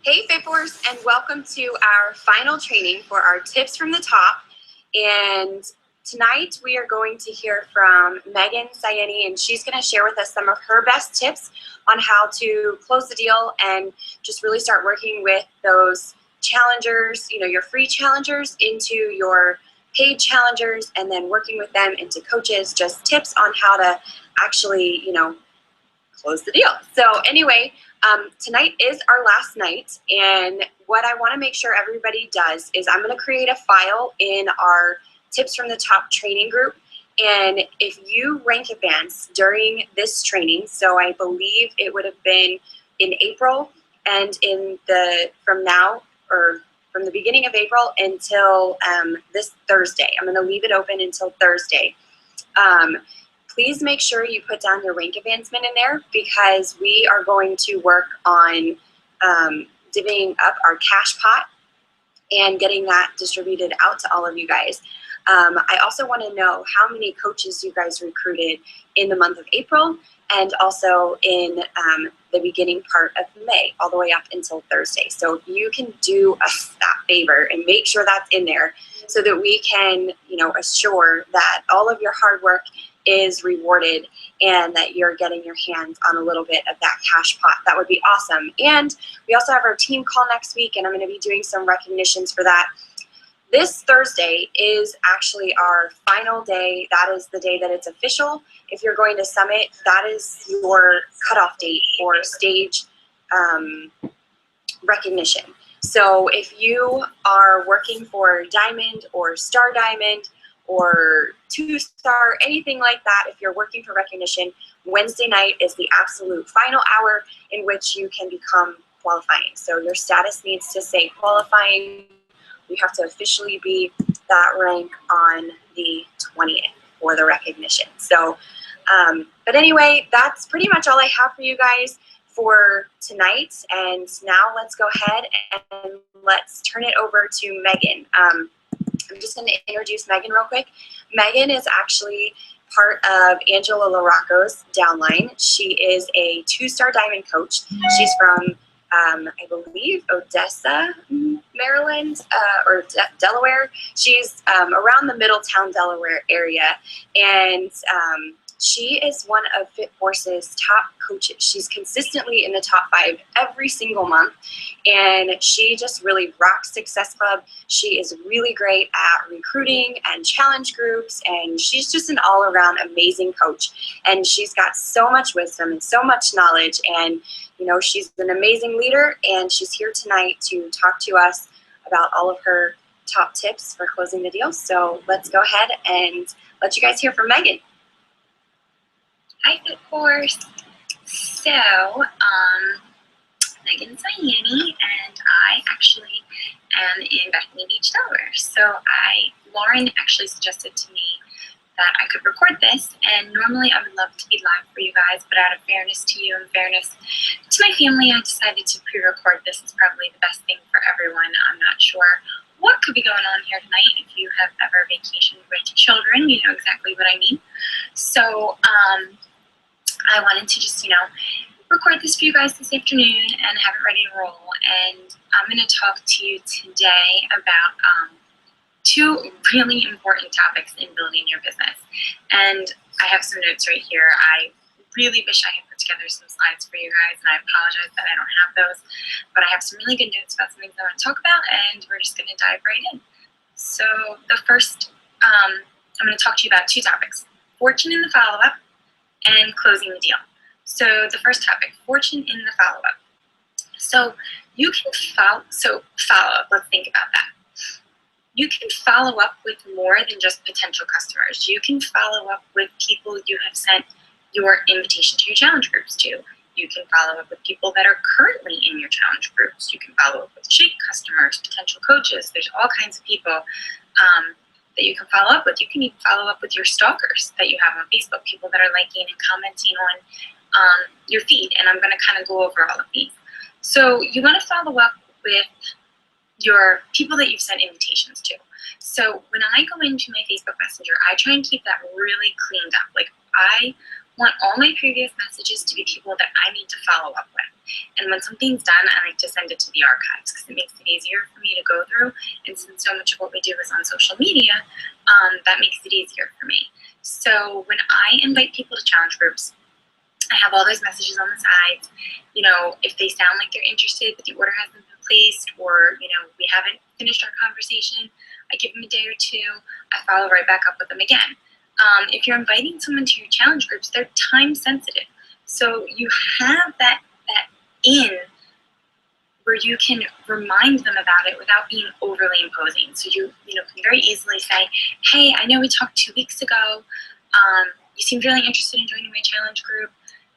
Hey Fitforce, and welcome to our final training for our tips from the top. And tonight we are going to hear from Megan Saienni, and she's going to share with us some of her best tips on how to close the deal and just really start working with those challengers, your free challengers into your paid challengers, and then working with them into coaches, just tips on how to actually, close the deal. So anyway, tonight is our last night, and what I want to make sure everybody does is I'm going to create a file in our Tips from the Top training group, and if you rank advance during this training, so I believe it would have been in April, and from the beginning of April until this Thursday. I'm going to leave it open until Thursday. Please make sure you put down your rank advancement in there, because we are going to work on divvying up our cash pot and getting that distributed out to all of you guys. I also want to know how many coaches you guys recruited in the month of April, and also in the beginning part of May, all the way up until Thursday. So if you can do us that favor and make sure that's in there, so that we can, assure that all of your hard work is rewarded and that you're getting your hands on a little bit of that cash pot. That would be awesome. And we also have our team call next week, and I'm going to be doing some recognitions for that. This Thursday is actually our final day. That is the day that it's official. If you're going to Summit, that is your cutoff date for stage recognition. So if you are working for Diamond or Star Diamond or 2-star, anything like that, if you're working for recognition, Wednesday night is the absolute final hour in which you can become qualifying. So your status needs to say qualifying. You have to officially be that rank on the 20th for the recognition. So, but anyway, that's pretty much all I have for you guys for tonight. And now let's go ahead and let's turn it over to Megan. I'm just going to introduce Megan real quick. Megan is actually part of Angela LaRocco's downline. She is a 2-star diamond coach. She's from, I believe, Odessa, Maryland, or Delaware. She's around the Middletown, Delaware area. And she is one of Fitforce's top coaches. She's consistently in the top 5 every single month, and she just really rocks Success Club. She is really great at recruiting and challenge groups, and she's just an all-around amazing coach. And she's got so much wisdom and so much knowledge, and she's an amazing leader, and she's here tonight to talk to us about all of her top tips for closing the deal. So let's go ahead and let you guys hear from Megan. Hi, Fitforce. So, Megan Saienni, and I actually am in Bethany Beach, Delaware. So Lauren actually suggested to me that I could record this, and normally I would love to be live for you guys, but out of fairness to you and fairness to my family, I decided to pre-record this. It's probably the best thing for everyone. I'm not sure what could be going on here tonight. If you have ever vacationed with children, you know exactly what I mean. So, I wanted to just, record this for you guys this afternoon and have it ready to roll. And I'm going to talk to you today about 2 really important topics in building your business. And I have some notes right here. I really wish I had put together some slides for you guys, and I apologize that I don't have those. But I have some really good notes about some things I want to talk about, and we're just going to dive right in. So the first, I'm going to talk to you about 2 topics: fortune in the follow-up and closing the deal. So the first topic, fortune in the follow-up. So you can follow-up, let's think about that. You can follow up with more than just potential customers. You can follow up with people you have sent your invitation to your challenge groups to. You can follow up with people that are currently in your challenge groups. You can follow up with shape customers, potential coaches. There's all kinds of people that you can follow up with. You can even follow up with your stalkers that you have on Facebook, people that are liking and commenting on your feed. And I'm going to kind of go over all of these. So you want to follow up with your people that you've sent invitations to. So when I go into my Facebook Messenger, I try and keep that really cleaned up. Like, I want all my previous messages to be people that I need to follow up with. And when something's done, I like to send it to the archives because it makes it easier for me to go through. And since so much of what we do is on social media, that makes it easier for me. So when I invite people to challenge groups, I have all those messages on the sides. You know, if they sound like they're interested, but the order hasn't been placed, or, you know, we haven't finished our conversation, I give them a day or two. I follow right back up with them again. If you're inviting someone to your challenge groups, they're time sensitive. So you have that in where you can remind them about it without being overly imposing. So you can very easily say, hey, I know we talked 2 weeks ago. You seemed really interested in joining my challenge group.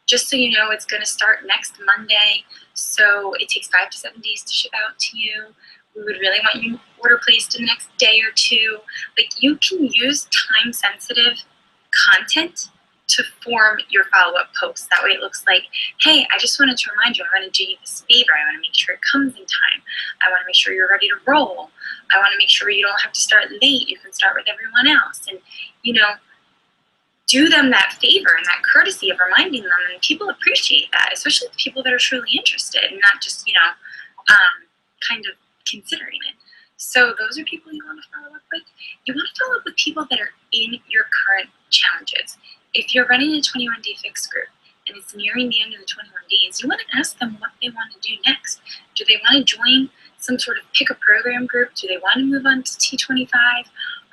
Just so you know, it's going to start next Monday. So it takes 5 to 7 days to ship out to you. We would really want you order placed in the next day or two. Like, you can use time-sensitive content to form your follow-up posts. That way it looks like, hey, I just wanted to remind you, I want to do you this favor. I want to make sure it comes in time. I want to make sure you're ready to roll. I want to make sure you don't have to start late. You can start with everyone else. And, you know, do them that favor and that courtesy of reminding them, and people appreciate that, especially the people that are truly interested and not just, kind of considering it. So those are people you want to follow up with. You want to follow up with people that are in your current challenges. If you're running a 21-day fix group and it's nearing the end of the 21 days, you want to ask them what they want to do next. Do they want to join some sort of pick a program group? Do they want to move on to T25?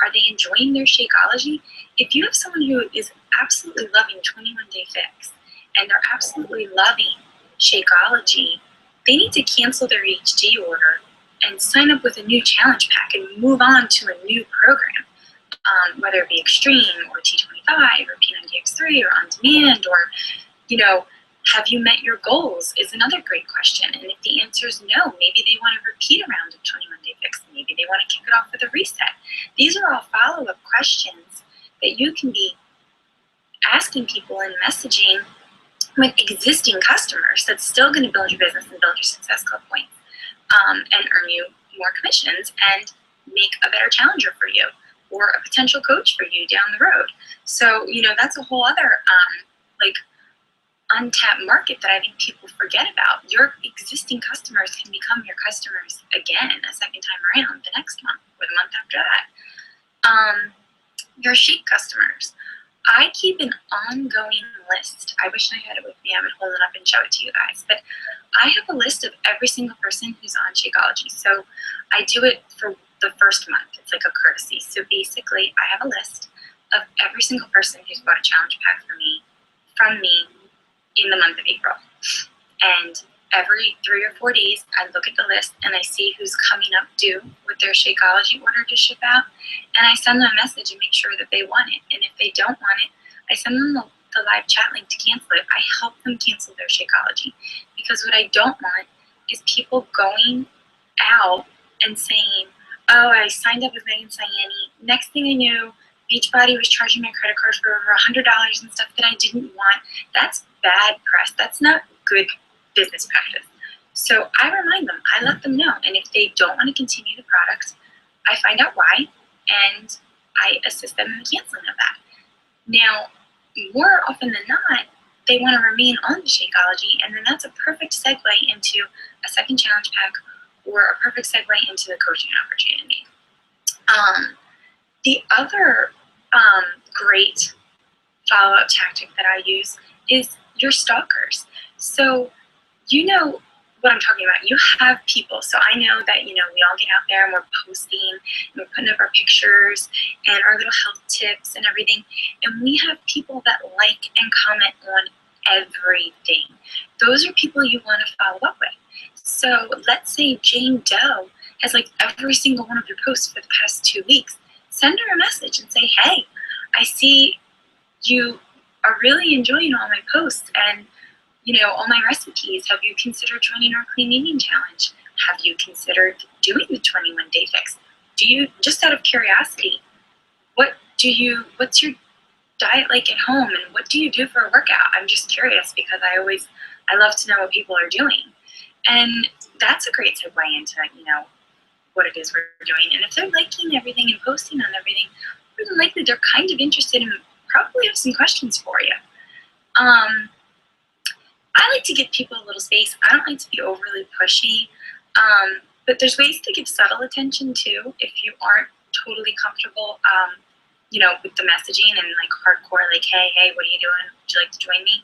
Are they enjoying their Shakeology? If you have someone who is absolutely loving 21-day fix and they're absolutely loving Shakeology, they need to cancel their HD order and sign up with a new challenge pack and move on to a new program, whether it be Extreme or T25 or P90X3 or On Demand, or, have you met your goals is another great question. And if the answer is no, maybe they want to repeat a round of 21-day fix. Maybe they want to kick it off with a reset. These are all follow-up questions that you can be asking people and messaging with existing customers that's still going to build your business and build your Success Club points, and earn you more commissions and make a better challenger for you or a potential coach for you down the road. So, that's a whole other untapped market that I think people forget about. Your existing customers can become your customers again a second time around the next month or the month after that. Your Shake customers. I keep an ongoing list. I wish I had it with me. I would hold it up and show it to you guys. But I have a list of every single person who's on Shakeology. So I do it for the first month. It's like a courtesy. So basically, I have a list of every single person who's bought a challenge pack from me in the month of April. And every 3 or 4 days, I look at the list and I see who's coming up due with their Shakeology order to ship out. And I send them a message and make sure that they want it. And if they don't want it, I send them the live chat link to cancel it. I help them cancel their Shakeology. Because what I don't want is people going out and saying, oh, I signed up with Megan Saienni. Next thing I knew, Beachbody was charging my credit card for over $100 and stuff that I didn't want. That's bad press. That's not good business practice. So I remind them, I let them know. And if they don't want to continue the product, I find out why, and I assist them in the canceling of that. Now, more often than not, they want to remain on the Shakeology, and then that's a perfect segue into a second challenge pack or a perfect segue into the coaching opportunity. The other great follow-up tactic that I use is your stalkers. So you know what I'm talking about. You have people. So I know that, we all get out there and we're posting and we're putting up our pictures and our little health tips and everything. And we have people that like and comment on everything. Those are people you want to follow up with. So let's say Jane Doe has liked every single one of your posts for the past 2 weeks. Send her a message and say, hey, I see you are really enjoying all my posts and all my recipes. Have you considered joining our clean eating challenge? Have you considered doing the 21-day fix? Do you, just out of curiosity, what's your diet like at home, and what do you do for a workout? I'm just curious because I love to know what people are doing. And that's a great segue into, what it is we're doing. And if they're liking everything and posting on everything, more than likely they're kind of interested and probably have some questions for you. I I like to give people a little space. I don't like to be overly pushy, but there's ways to give subtle attention too if you aren't totally comfortable, with the messaging and like hardcore, like, hey, what are you doing? Would you like to join me?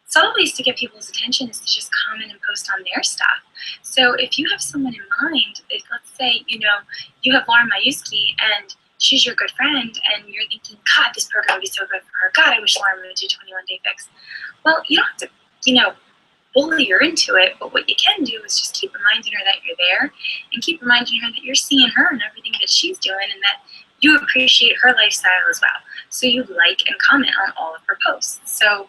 Subtle ways to get people's attention is to just comment and post on their stuff. So if you have someone in mind, if let's say, you have Lauren Mayuski and she's your good friend and you're thinking, God, this program would be so good for her. God, I wish Lauren would do 21 Day Fix. Well, you don't have to, bully her into it, but what you can do is just keep reminding her that you're there and keep reminding her that you're seeing her and everything that she's doing and that you appreciate her lifestyle as well. So you like and comment on all of her posts. So,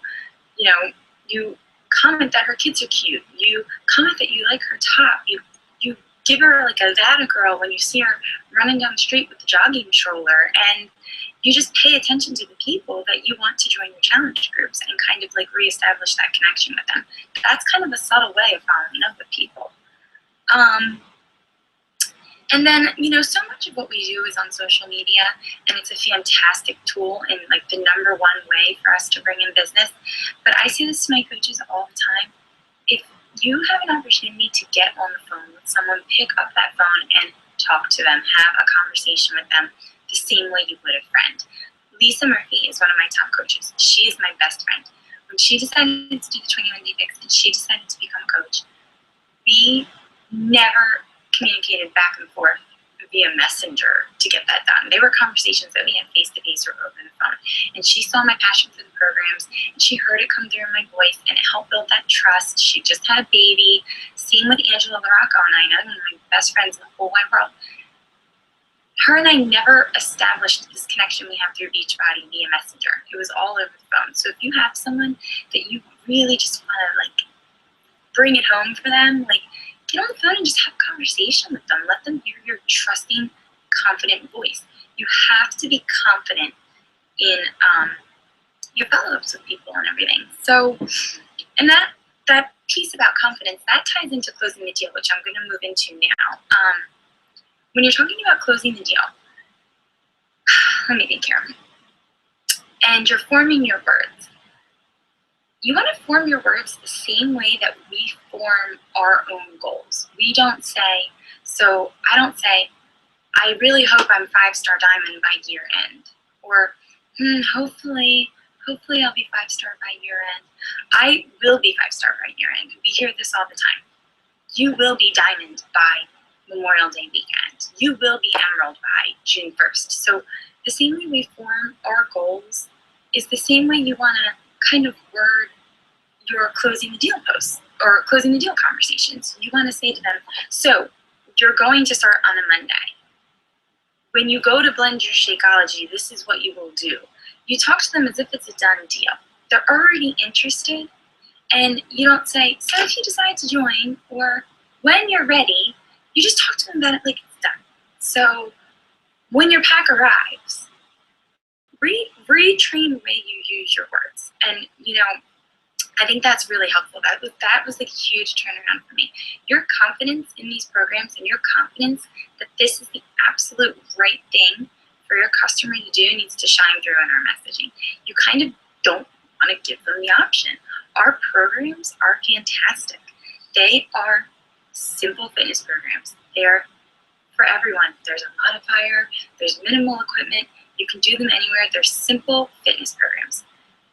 you comment that her kids are cute. You comment that you like her top. You give her like a that a girl when you see her running down the street with the jogging stroller, and you just pay attention to the people that you want to join your challenge groups and kind of like reestablish that connection with them. That's kind of a subtle way of following up with people. And then, so much of what we do is on social media, and it's a fantastic tool and like the number one way for us to bring in business. But I say this to my coaches all the time. If you have an opportunity to get on the phone with someone, pick up that phone and talk to them, have a conversation with them the same way you would a friend. Lisa Murphy is one of my top coaches. She is my best friend. When she decided to do the 21 Day Fix and she decided to become a coach, we never communicated back and forth via messenger to get that done. They were conversations that we had face-to-face or over the phone. And she saw my passion for the programs, and she heard it come through in my voice, and it helped build that trust. She just had a baby. Same with Angela Larocco and I, one of my best friends in the whole wide world. Her and I never established this connection we have through Beachbody via messenger. It was all over the phone. So if you have someone that you really just want to like bring it home for them, like get on the phone and just have a conversation with them. Let them hear your trusting, confident voice. You have to be confident in your follow-ups with people and everything. So, and that piece about confidence, that ties into closing the deal, which I'm going to move into now. When you're talking about closing the deal, let me think here. And you're forming your words. You want to form your words the same way that we form our own goals. We don't say, I don't say, I really hope I'm 5-star diamond by year end. Or, hopefully I'll be 5-star by year end. I will be 5-star by year end. We hear this all the time. You will be diamond by Memorial Day weekend. You will be emerald by June 1st. So the same way we form our goals is the same way you want to kind of word your closing the deal posts or closing the deal conversations. You want to say to them, so you're going to start on a Monday. When you go to blend your Shakeology, this is what you will do. You talk to them as if it's a done deal. They're already interested, and you don't say, so if you decide to join, or when you're ready, you just talk to them about it like it's done. So when your pack arrives, retrain the way you use your words. And, I think that's really helpful. That was like a huge turnaround for me. Your confidence in these programs and your confidence that this is the absolute right thing for your customer to do needs to shine through in our messaging. You kind of don't want to give them the option. Our programs are fantastic. They are simple fitness programs. They're for everyone. There's a modifier, there's minimal equipment. You can do them anywhere. They're simple fitness programs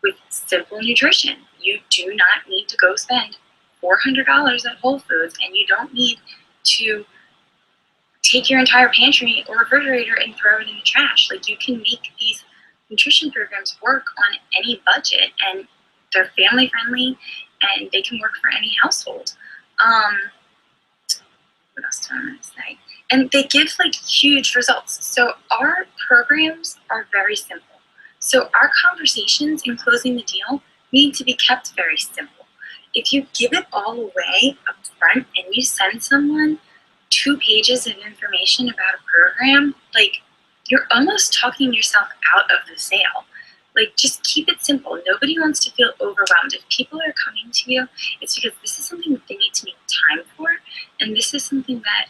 with simple nutrition. You do not need to go spend $400 at Whole Foods, and you don't need to take your entire pantry or refrigerator and throw it in the trash. Like, you can make these nutrition programs work on any budget, and they're family friendly, and they can work for any household. What else do I want to say? And they give like huge results. So our programs are very simple. So our conversations in closing the deal need to be kept very simple. If you give it all away up front and you send someone 2 pages of information about a program, like, you're almost talking yourself out of the sale. Like, just keep it simple. Nobody wants to feel overwhelmed. If people are coming to you, it's because this is something that they need to make time for, and this is something that,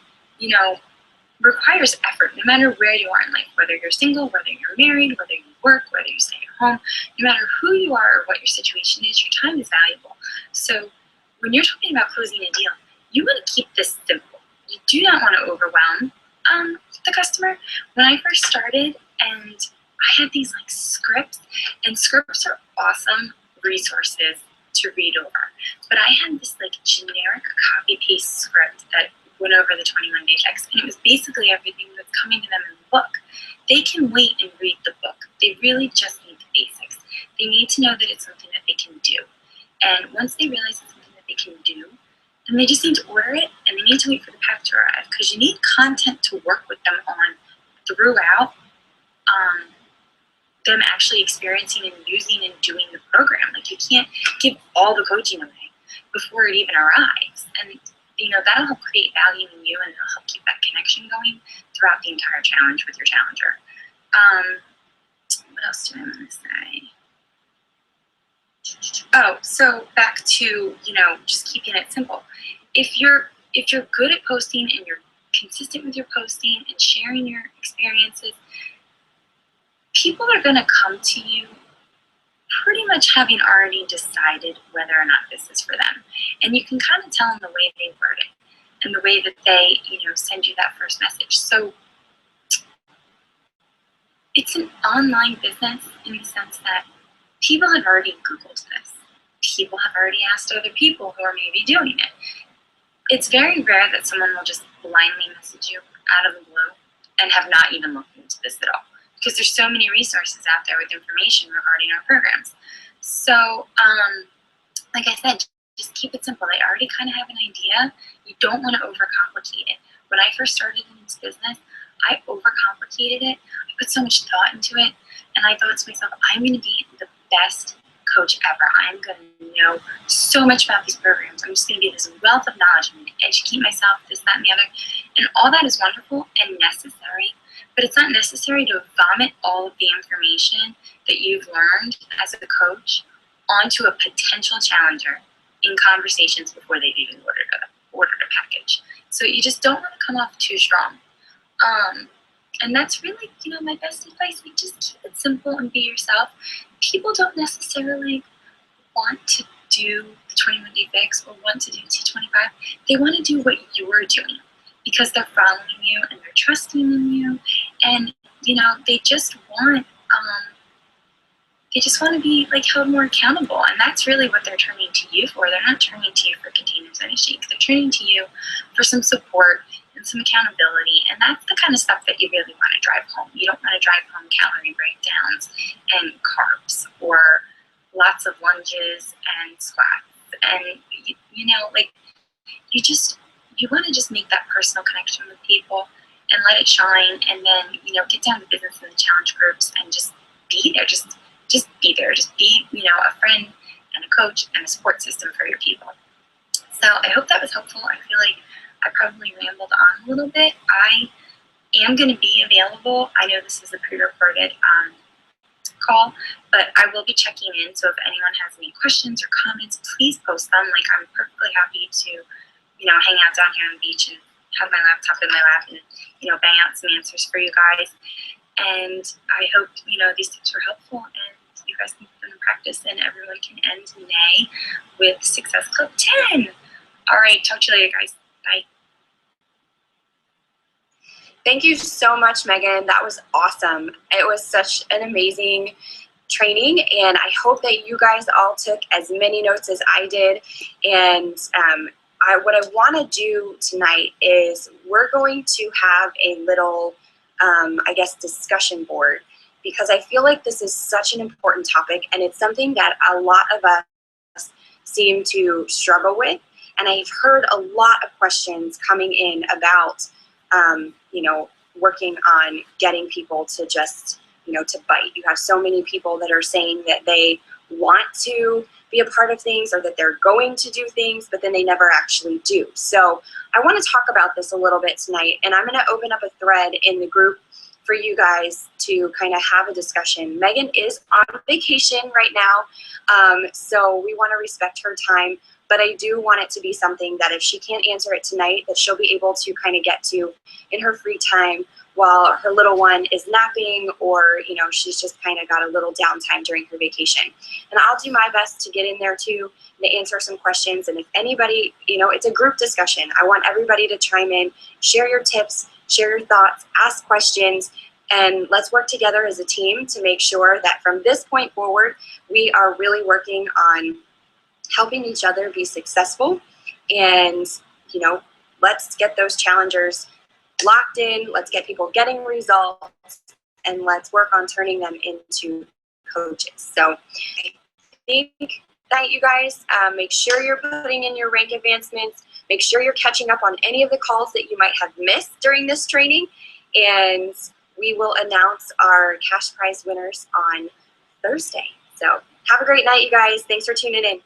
requires effort, no matter where you are in life, whether you're single, whether you're married, whether you work, whether you stay at home. No matter who you are or what your situation is, your time is valuable. So when you're talking about closing a deal, you want to keep this simple. You do not want to overwhelm the customer. When I first started, and I had these like scripts, and scripts are awesome resources to read over. But I had this like generic copy paste script that went over the 21-day fix, and it was basically everything that's coming to them in the book. They can wait and read the book. They really just need the basics. They need to know that it's something that they can do. And once they realize it's something that they can do, then they just need to order it, and they need to wait for the pack to arrive, because you need content to work with them on throughout them actually experiencing and using and doing the program. Like, you can't give all the coaching away before it even arrives. And that'll help create value in you, and it'll help keep that connection going throughout the entire challenge with your challenger. What else do I want to say? Oh, so back to, just keeping it simple. If you're good at posting and you're consistent with your posting and sharing your experiences, people are going to come to you pretty much having already decided whether or not this is for them. And you can kind of tell in the way they word it and the way that they, send you that first message. So it's an online business in the sense that people have already Googled this. People have already asked other people who are maybe doing it. It's very rare that someone will just blindly message you out of the blue and have not even looked into this at all, because there's so many resources out there with information regarding our programs. So, like I said, just keep it simple. They already kind of have an idea. You don't want to overcomplicate it. When I first started in this business, I overcomplicated it. I put so much thought into it, and I thought to myself, I'm going to be the best coach ever. I'm going to know so much about these programs. I'm just going to be this wealth of knowledge. I'm going to educate myself, this, that, and the other. And all that is wonderful and necessary, but it's not necessary to vomit all of the information that you've learned as a coach onto a potential challenger in conversations before they've even ordered a package. So you just don't want to come off too strong. And that's really, my best advice. Like, just keep it simple and be yourself. People don't necessarily want to do the 21-day fix or want to do T25. They want to do what you're doing because they're following you and they're trusting in you, and they just want to be like held more accountable. And that's really what they're turning to you for. They're not turning to you for containers and a shake. They're turning to you for some support and some accountability, and that's the kind of stuff that you really want to drive home. You don't want to drive home calorie breakdowns and carbs or lots of lunges and squats, and you want to just make that personal connection with people and let it shine, and then get down to business in the challenge groups and just be there. Just be there. Just be a friend and a coach and a support system for your people. So I hope that was helpful. I feel like I probably rambled on a little bit. I am going to be available. I know this is a pre-recorded call, but I will be checking in. So if anyone has any questions or comments, please post them. Like, I'm perfectly happy to, hang out down here on the beach and have my laptop in my lap and, bang out some answers for you guys. And I hope, these tips were helpful and you guys can put them in practice, and everyone can end May with Success Club 10. All right. Talk to you later, guys. Bye. Thank you so much, Megan. That was awesome. It was such an amazing training, and I hope that you guys all took as many notes as I did. And what I want to do tonight is we're going to have a little, discussion board, because I feel like this is such an important topic, and it's something that a lot of us seem to struggle with. And I've heard a lot of questions coming in about, working on getting people to just, to bite. You have so many people that are saying that they want to be a part of things or that they're going to do things, but then they never actually do. So I want to talk about this a little bit tonight, and I'm going to open up a thread in the group for you guys to kind of have a discussion. Megan is on vacation right now, so we want to respect her time. But I do want it to be something that if she can't answer it tonight, that she'll be able to kind of get to in her free time while her little one is napping, or she's just kind of got a little downtime during her vacation. And I'll do my best to get in there too, and to answer some questions. And if anybody, it's a group discussion. I want everybody to chime in, share your tips, share your thoughts, ask questions, and let's work together as a team to make sure that from this point forward, we are really working on helping each other be successful. And, let's get those challengers locked in, let's get people getting results, and let's work on turning them into coaches. So I think that you guys make sure you're putting in your rank advancements, make sure you're catching up on any of the calls that you might have missed during this training, and we will announce our cash prize winners on Thursday. So have a great night, you guys. Thanks for tuning in.